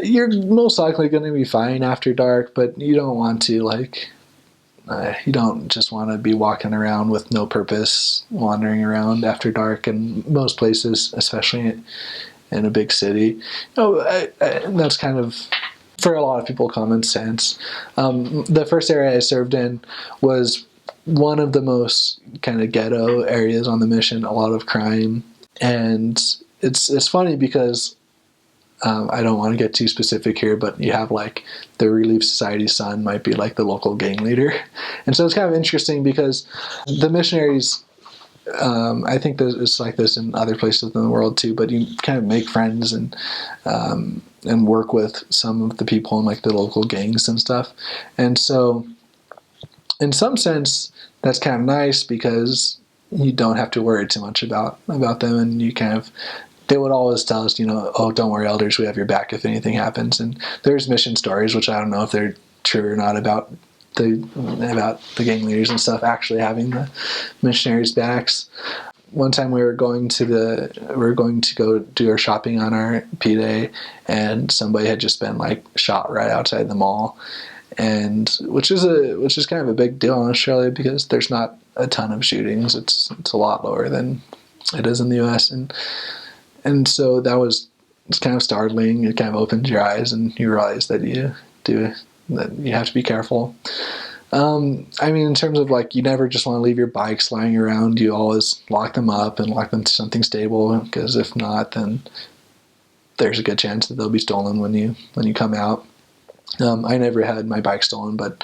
You're most likely going to be fine after dark, but you don't want to you don't just want to be walking around with no purpose, wandering around after dark in most places, especially in a big city. That's kind of, for a lot of people, common sense. The first area I served in was one of the most kind of ghetto areas on the mission. A lot of crime, and it's funny because I don't want to get too specific here, but you have like the Relief Society's son might be like the local gang leader, and so it's kind of interesting because the missionaries. I think it's like this in other places in the world too, but you kind of make friends and work with some of the people in like the local gangs and stuff, and so in some sense that's kind of nice because you don't have to worry too much about them, and you kind of they would always tell us, oh, don't worry, elders, we have your back if anything happens. And there's mission stories, which I don't know if they're true or not, about the gang leaders and stuff actually having the missionaries' backs. One time we were going to go do our shopping on our P Day, and somebody had just been like shot right outside the mall, and which is kind of a big deal in Australia because there's not a ton of shootings. It's a lot lower than it is in the U.S. and so it's kind of startling. It kind of opens your eyes, and you realize that you have to be careful. I mean, in terms of like, you never just want to leave your bikes lying around. You always lock them up and lock them to something stable, because if not, then there's a good chance that they'll be stolen when you come out. I never had my bike stolen, but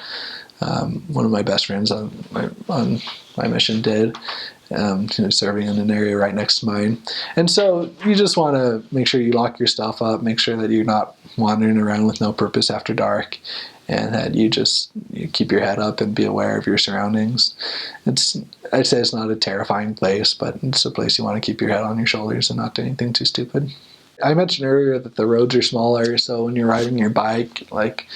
one of my best friends on my mission did. Serving in an area right next to mine. And so you just want to make sure you lock your stuff up, make sure that you're not wandering around with no purpose after dark, and that you keep your head up and be aware of your surroundings. I'd say it's not a terrifying place, but it's a place you want to keep your head on your shoulders and not do anything too stupid. I mentioned earlier that the roads are smaller, so when you're riding your bike, like,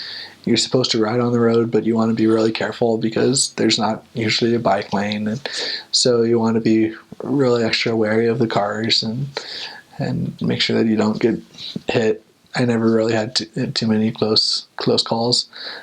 you're supposed to ride on the road, but you want to be really careful because there's not usually a bike lane, and so you want to be really extra wary of the cars and make sure that you don't get hit. I never really had too many close calls,